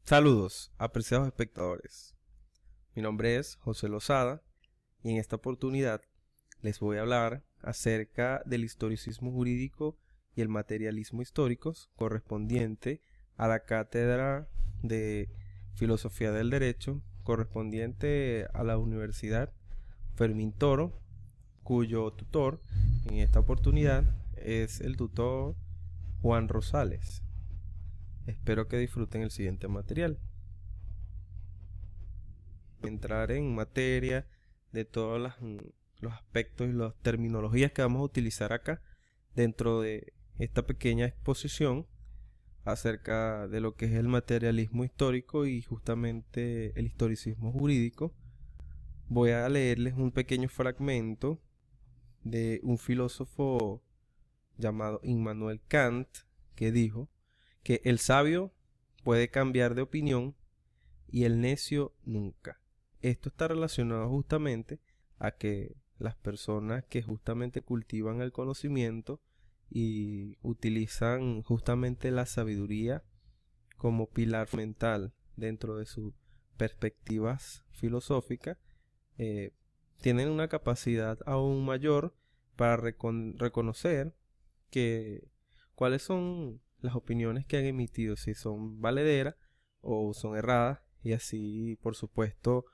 Saludos, apreciados espectadores. Mi nombre es José Lozada y en esta oportunidad les voy a hablar acerca del historicismo jurídico y el materialismo históricos correspondiente a la cátedra de Filosofía del Derecho correspondiente a la Universidad Fermín Toro, cuyo tutor en esta oportunidad es el tutor Juan Rosales. Espero que disfruten el siguiente material. Entrar en materia de todos los aspectos y las terminologías que vamos a utilizar acá dentro de esta pequeña exposición acerca de lo que es el materialismo histórico y justamente el historicismo jurídico. Voy a leerles un pequeño fragmento de un filósofo llamado Immanuel Kant, que dijo que el sabio puede cambiar de opinión y el necio nunca. Esto está relacionado justamente a que las personas que justamente cultivan el conocimiento y utilizan justamente la sabiduría como pilar mental dentro de sus perspectivas filosóficas, tienen una capacidad aún mayor para reconocer que cuáles son las opiniones que han emitido, si son valederas o son erradas, y así, por supuesto,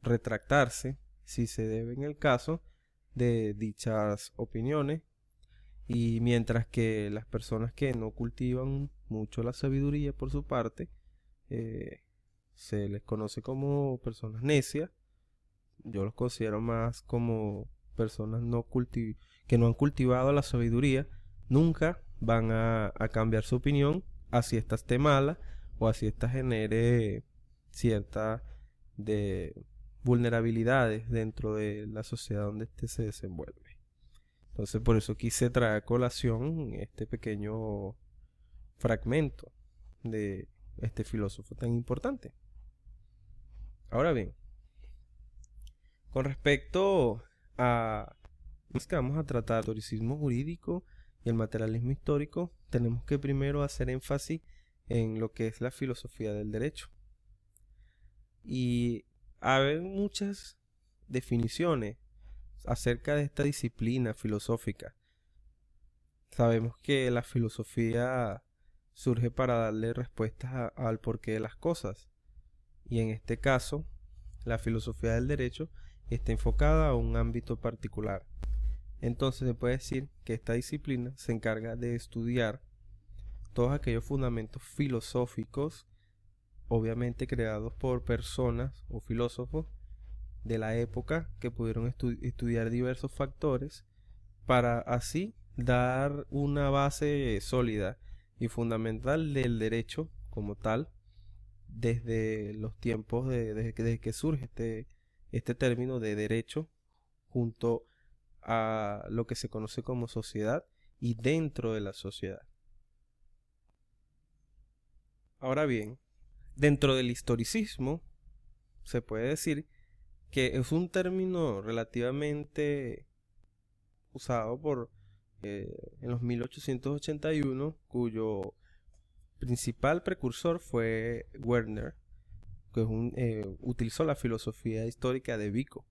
retractarse si se debe en el caso de dichas opiniones. Y mientras que las personas que no cultivan mucho la sabiduría por su parte, eh, se les conoce como personas necias. Yo los considero más como personas que no han cultivado la sabiduría. Nunca van a cambiar su opinión, así esta esté mala o así esta genere cierta de vulnerabilidades dentro de la sociedad donde este se desenvuelve. Entonces por eso quise traer a colación este pequeño fragmento de este filósofo tan importante. Ahora bien, con respecto a los que vamos a tratar, el historicismo jurídico y el materialismo histórico, tenemos que primero hacer énfasis en lo que es la filosofía del derecho. Y hay muchas definiciones acerca de esta disciplina filosófica. Sabemos que la filosofía surge para darle respuestas al porqué de las cosas. Y en este caso, la filosofía del derecho está enfocada a un ámbito particular. Entonces se puede decir que esta disciplina se encarga de estudiar todos aquellos fundamentos filosóficos, obviamente creados por personas o filósofos de la época que pudieron estudiar diversos factores para así dar una base sólida y fundamental del derecho como tal desde los tiempos desde que surge este término de derecho junto a lo que se conoce como sociedad y dentro de la sociedad. Ahora bien, dentro del historicismo se puede decir que es un término relativamente usado en los 1881, cuyo principal precursor fue Werner, que utilizó la filosofía histórica de Vico.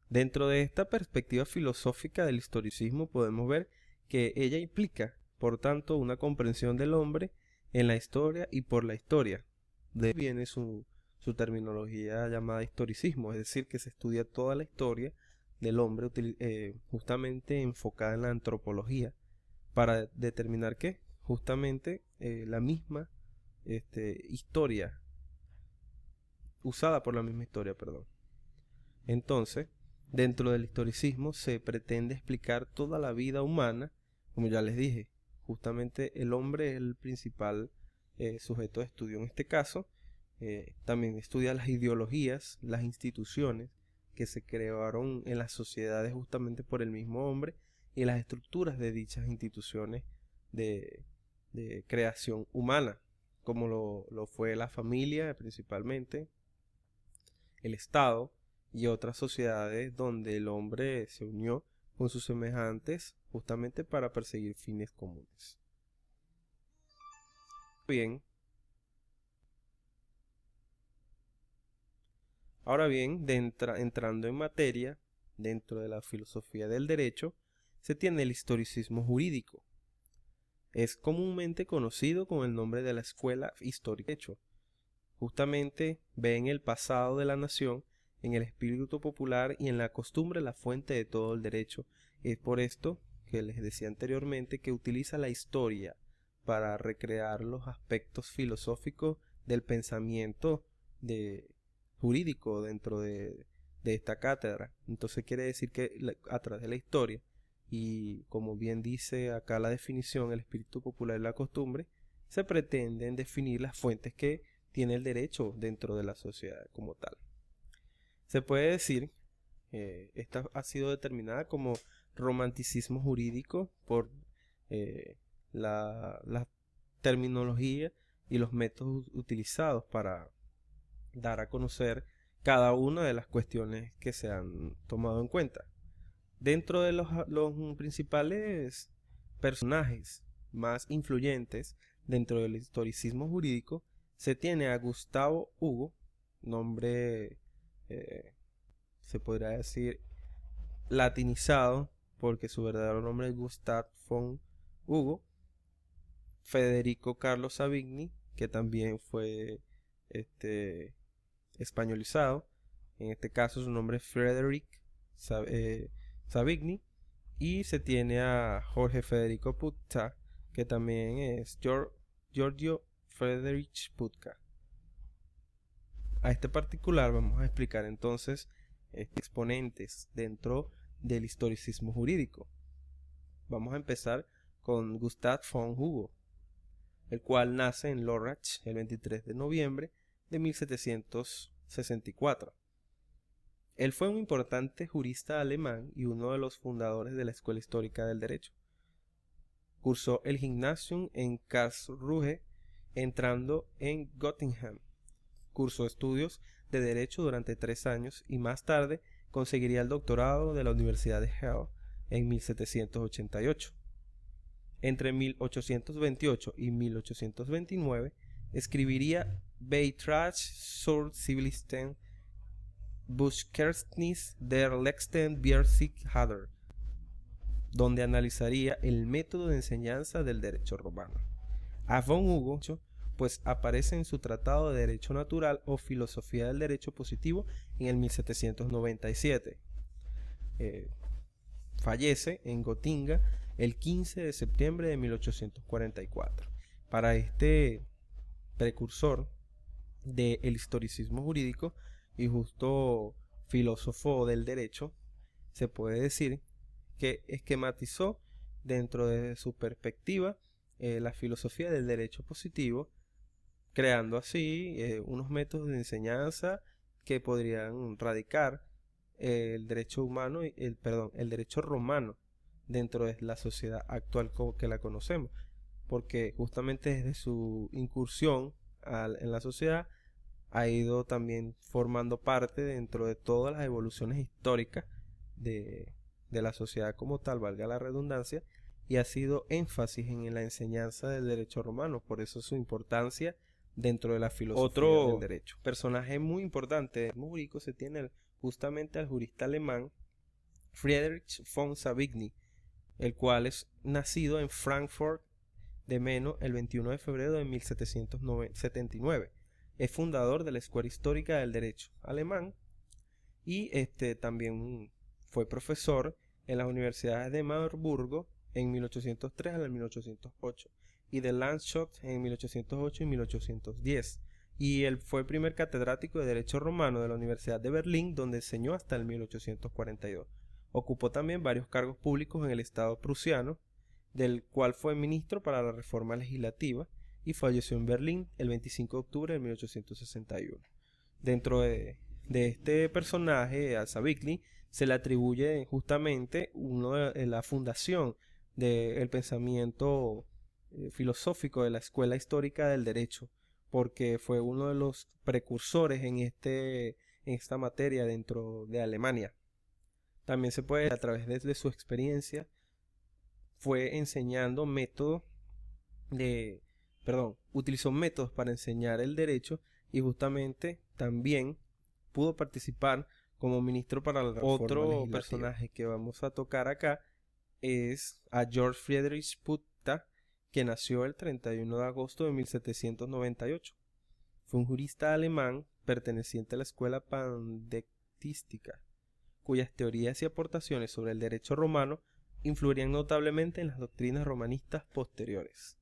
Dentro de esta perspectiva filosófica del historicismo podemos ver que ella implica, por tanto, una comprensión del hombre en la historia y por la historia. De ahí viene su terminología llamada historicismo, es decir, que se estudia toda la historia del hombre justamente enfocada en la antropología para determinar que justamente la misma historia, usada por la misma historia, perdón. Entonces, dentro del historicismo se pretende explicar toda la vida humana, como ya les dije, justamente el hombre es el principal sujeto de estudio en este caso. También estudia las ideologías, las instituciones que se crearon en las sociedades justamente por el mismo hombre y las estructuras de dichas instituciones de, de creación humana, como lo fue la familia principalmente, el Estado y otras sociedades donde el hombre se unió con sus semejantes justamente para perseguir fines comunes. Bien, Ahora bien, entrando en materia, dentro de la filosofía del derecho, se tiene el historicismo jurídico. Es comúnmente conocido con el nombre de la escuela histórica del derecho. Justamente ve en el pasado de la nación, en el espíritu popular y en la costumbre la fuente de todo el derecho. Es por esto que les decía anteriormente que utiliza la historia para recrear los aspectos filosóficos del pensamiento jurídico dentro de esta cátedra. Entonces quiere decir que a través de la historia, y como bien dice acá la definición, el espíritu popular y la costumbre, se pretenden definir las fuentes que tiene el derecho dentro de la sociedad como tal. Se puede decir, esta ha sido determinada como romanticismo jurídico por la terminología y los métodos utilizados para dar a conocer cada una de las cuestiones que se han tomado en cuenta. Dentro de los principales personajes más influyentes dentro del historicismo jurídico, se tiene a Gustavo Hugo, nombre se podría decir latinizado, porque su verdadero nombre es Gustave von Hugo, Federico Carlo Savigny, que también fue españolizado, en este caso su nombre es Frederick Savigny, y se tiene a Jorge Federico Putzka, que también es Giorgio Friedrich Putzka. A este particular vamos a explicar entonces exponentes dentro del historicismo jurídico. Vamos a empezar con Gustav von Hugo, el cual nace en Lörrach el 23 de noviembre de 1764. Él fue un importante jurista alemán y uno de los fundadores de la Escuela Histórica del Derecho. Cursó el Gymnasium en Karlsruhe, entrando en Göttingen. Cursó estudios de Derecho durante 3 años y más tarde conseguiría el doctorado de la Universidad de Halle en 1788. Entre 1828 y 1829 escribiría Beitrag zur civilisten Buchkenntnis der letzten 40 Jahre, donde analizaría el método de enseñanza del derecho romano. A von Hugo, pues aparece en su Tratado de Derecho Natural o Filosofía del Derecho Positivo en el 1797. Fallece en Gotinga el 15 de septiembre de 1844. Para este precursor del historicismo jurídico y justo filósofo del derecho, se puede decir que esquematizó dentro de su perspectiva la filosofía del derecho positivo, creando así unos métodos de enseñanza que podrían radicar el derecho humano, el derecho romano dentro de la sociedad actual como que la conocemos, porque justamente desde su incursión en la sociedad ha ido también formando parte dentro de todas las evoluciones históricas de la sociedad como tal, valga la redundancia, y ha sido énfasis en la enseñanza del derecho romano, por eso su importancia dentro de la filosofía del derecho. Personaje muy importante del jurídico se tiene justamente al jurista alemán Friedrich von Savigny, el cual es nacido en Frankfurt de Meno el 21 de febrero de 1779. Es fundador de la Escuela Histórica del Derecho alemán y también fue profesor en las universidades de Marburgo en 1803 al 1808 y de Landshut en 1808 y 1810. Y él fue el primer catedrático de Derecho Romano de la Universidad de Berlín, donde enseñó hasta el 1842. Ocupó también varios cargos públicos en el Estado prusiano, del cual fue ministro para la reforma legislativa, y falleció en Berlín el 25 de octubre de 1861. Dentro de este personaje, a Savigny, se le atribuye justamente la fundación del pensamiento filosófico de la Escuela Histórica del Derecho, porque fue uno de los precursores en esta materia dentro de Alemania. También se puede, a través de su experiencia, fue enseñando utilizó métodos para enseñar el derecho y justamente también pudo participar como ministro para la reforma legislativa. Otro personaje que vamos a tocar acá es a George Friedrich Putta, que nació el 31 de agosto de 1798. Fue un jurista alemán perteneciente a la escuela pandectística, cuyas teorías y aportaciones sobre el derecho romano influirían notablemente en las doctrinas romanistas posteriores.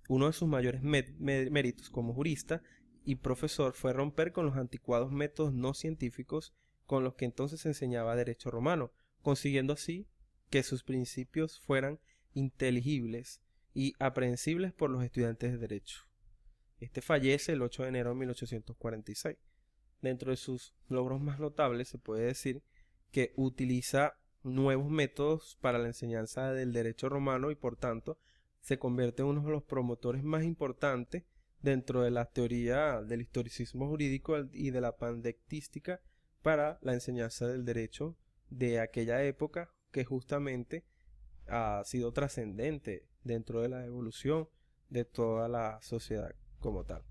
Uno de sus mayores méritos como jurista y profesor fue romper con los anticuados métodos no científicos con los que entonces se enseñaba derecho romano, consiguiendo así que sus principios fueran inteligibles y aprehensibles por los estudiantes de derecho. Este fallece el 8 de enero de 1846. Dentro de sus logros más notables se puede decir que utiliza nuevos métodos para la enseñanza del derecho romano y por tanto se convierte en uno de los promotores más importantes dentro de la teoría del historicismo jurídico y de la pandectística para la enseñanza del derecho de aquella época, que justamente ha sido trascendente dentro de la evolución de toda la sociedad como tal.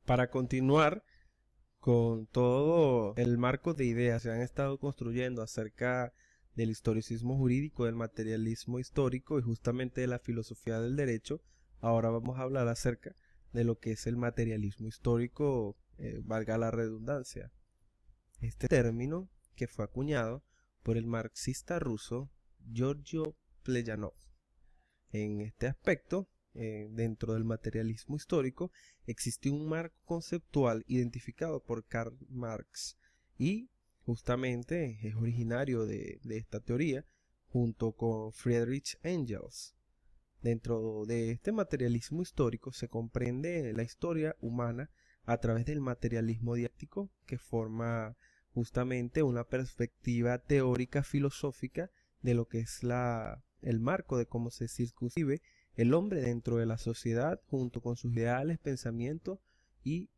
Para continuar con todo el marco de ideas que se han estado construyendo acerca del historicismo jurídico, del materialismo histórico y justamente de la filosofía del derecho, ahora vamos a hablar acerca de lo que es el materialismo histórico, valga la redundancia. Este término, que fue acuñado por el marxista ruso Giorgio Plejanov. En este aspecto, dentro del materialismo histórico, existe un marco conceptual identificado por Karl Marx y justamente es originario de esta teoría junto con Friedrich Engels. Dentro de este materialismo histórico se comprende la historia humana a través del materialismo dialéctico, que forma justamente una perspectiva teórica filosófica de lo que es el marco de cómo se circunscribe el hombre dentro de la sociedad junto con sus ideales, pensamientos y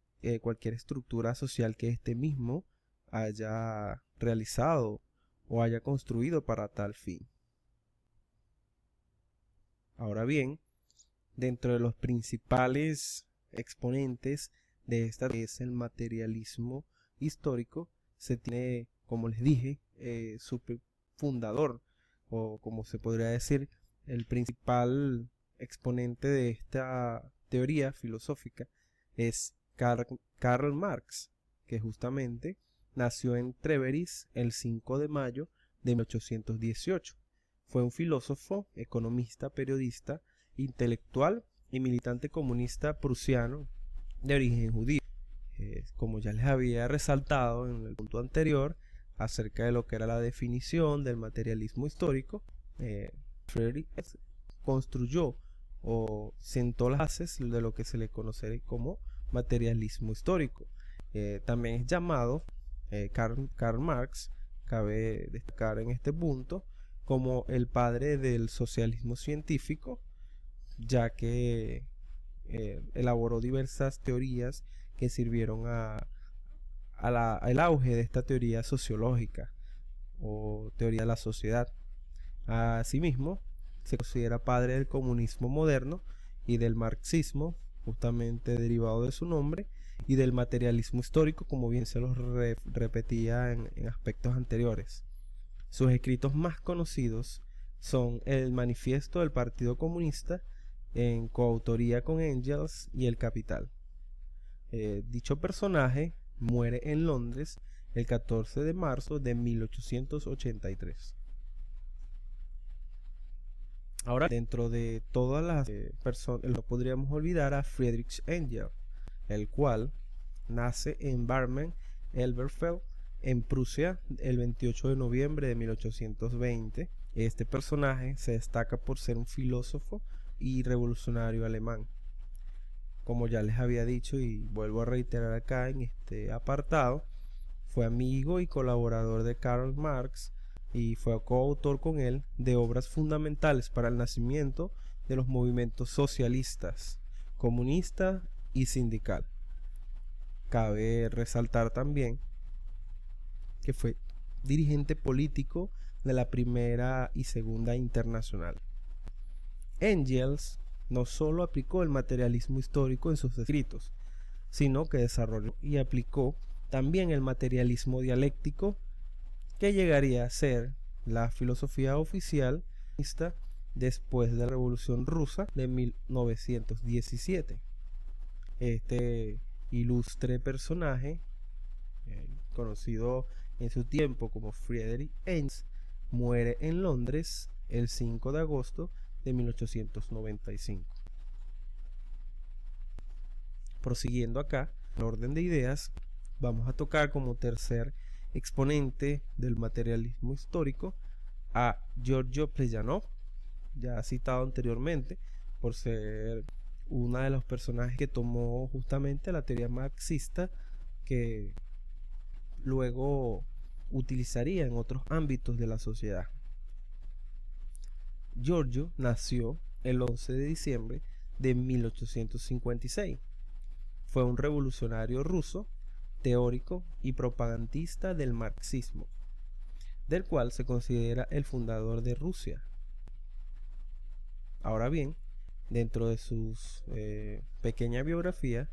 cualquier estructura social que éste mismo haya realizado o haya construido para tal fin. Ahora bien, dentro de los principales exponentes de esta que es el materialismo histórico, se tiene, como les dije, su fundador, o como se podría decir, el principal exponente de esta teoría filosófica es Karl Marx, que justamente nació en Treveris el 5 de mayo de 1818. Fue un filósofo, economista, periodista, intelectual y militante comunista prusiano de origen judío. Como ya les había resaltado en el punto anterior acerca de lo que era la definición del materialismo histórico, Friedrich construyó o sentó las bases de lo que se le conoce como materialismo histórico. También es llamado Karl Marx, cabe destacar en este punto, como el padre del socialismo científico, ya que elaboró diversas teorías que sirvieron al auge de esta teoría sociológica o teoría de la sociedad. Asimismo, se considera padre del comunismo moderno y del marxismo, justamente derivado de su nombre, y del materialismo histórico, como bien se los repetía en aspectos anteriores. Sus escritos más conocidos son el Manifiesto del Partido Comunista, en coautoría con Engels, y El Capital. Dicho personaje muere en Londres el 14 de marzo de 1883. Ahora, dentro de todas las personas, no podríamos olvidar a Friedrich Engels, el cual nace en Barmen, Elberfeld, en Prusia, el 28 de noviembre de 1820. Este personaje se destaca por ser un filósofo y revolucionario alemán. Como ya les había dicho y vuelvo a reiterar acá en este apartado, fue amigo y colaborador de Karl Marx y fue coautor con él de obras fundamentales para el nacimiento de los movimientos socialistas, comunista y sindical. Cabe resaltar también que fue dirigente político de la Primera y Segunda Internacional. Engels no solo aplicó el materialismo histórico en sus escritos, sino que desarrolló y aplicó también el materialismo dialéctico, que llegaría a ser la filosofía oficial después de la Revolución Rusa de 1917. Este ilustre personaje, conocido en su tiempo como Friedrich Engels, muere en Londres el 5 de agosto de 1895. Prosiguiendo acá, en orden de ideas, vamos a tocar como tercer exponente del materialismo histórico a Giorgio Plejánov, ya citado anteriormente, por ser uno de los personajes que tomó justamente la teoría marxista, que luego utilizaría en otros ámbitos de la sociedad. Giorgio nació el 11 de diciembre de 1856. Fue un revolucionario ruso, teórico y propagandista del marxismo, del cual se considera el fundador de Rusia. Ahora bien, dentro de sus pequeña biografía,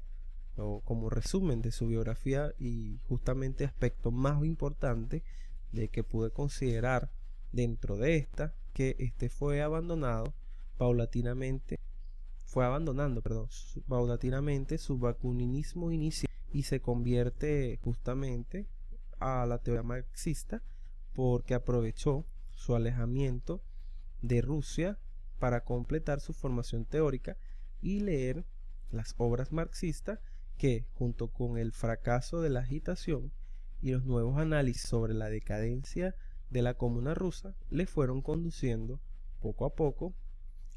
o como resumen de su biografía y justamente aspecto más importante de que pude considerar dentro de esta, que fue abandonando paulatinamente su bakuниnismo inicial y se convierte justamente a la teoría marxista, porque aprovechó su alejamiento de Rusia para completar su formación teórica y leer las obras marxistas, que junto con el fracaso de la agitación y los nuevos análisis sobre la decadencia de la Comuna Rusa le fueron conduciendo poco a poco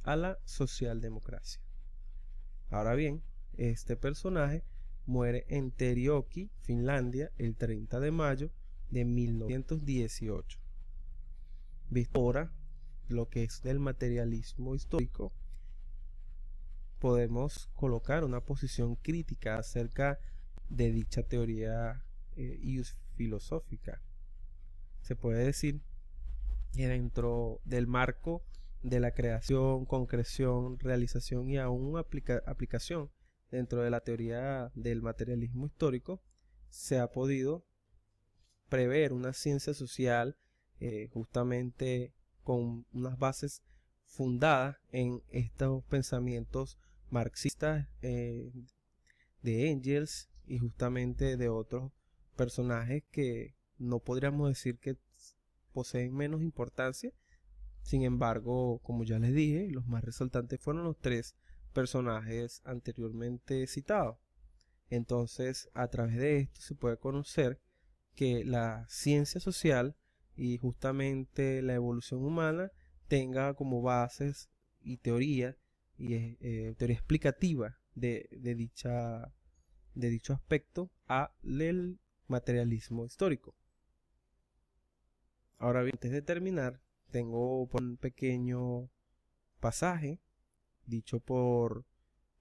a la socialdemocracia. Ahora bien, este personaje muere en Terioki, Finlandia, el 30 de mayo de 1918. Visto ahora lo que es del materialismo histórico, podemos colocar una posición crítica acerca de dicha teoría filosófica. Se puede decir que dentro del marco de la creación, concreción, realización y aún aplicación dentro de la teoría del materialismo histórico, se ha podido prever una ciencia social justamente con unas bases fundadas en estos pensamientos marxistas de Engels y justamente de otros personajes que no podríamos decir que poseen menos importancia. Sin embargo, como ya les dije, los más resaltantes fueron los tres personajes anteriormente citados. Entonces, a través de esto se puede conocer que la ciencia social y justamente la evolución humana tenga como bases y teoría teoría explicativa de dicho aspecto al materialismo histórico. Ahora bien, antes de terminar, tengo un pequeño pasaje dicho por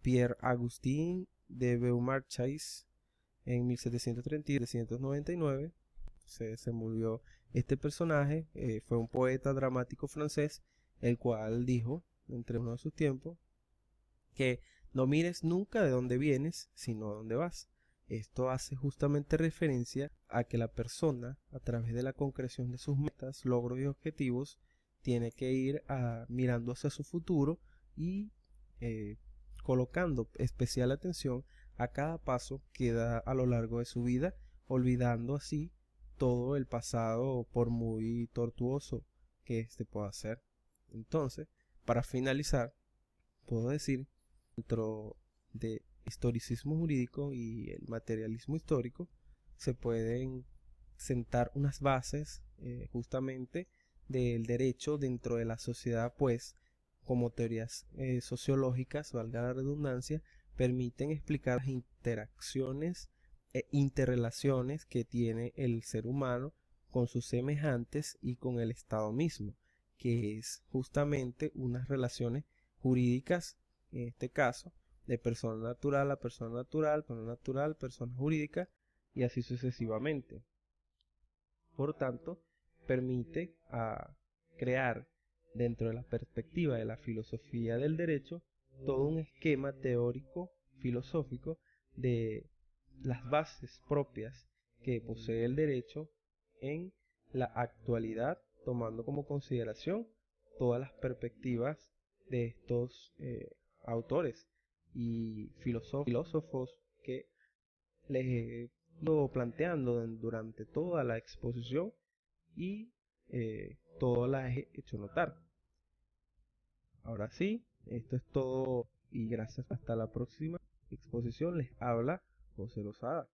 Pierre Augustin de Beaumarchais en 1730 y 1799. Se murió este personaje, fue un poeta dramático francés, el cual dijo, entre uno de sus tiempos, que no mires nunca de dónde vienes, sino a dónde vas. Esto hace justamente referencia a que la persona, a través de la concreción de sus metas, logros y objetivos, tiene que ir mirando hacia su futuro y colocando especial atención a cada paso que da a lo largo de su vida, olvidando así todo el pasado, por muy tortuoso que pueda ser. Entonces, para finalizar, puedo decir, dentro de historicismo jurídico y el materialismo histórico, se pueden sentar unas bases justamente del derecho dentro de la sociedad, pues como teorías sociológicas, valga la redundancia, permiten explicar las interacciones e interrelaciones que tiene el ser humano con sus semejantes y con el Estado mismo, que es justamente unas relaciones jurídicas, en este caso, de persona natural a persona natural, persona jurídica, y así sucesivamente. Por tanto, permite crear, dentro de la perspectiva de la filosofía del derecho, todo un esquema teórico filosófico de las bases propias que posee el derecho en la actualidad, tomando como consideración todas las perspectivas de estos autores y filósofos que les he ido planteando durante toda la exposición y todo las he hecho notar. Ahora sí, esto es todo y gracias. Hasta la próxima exposición. Les habla José Lozada.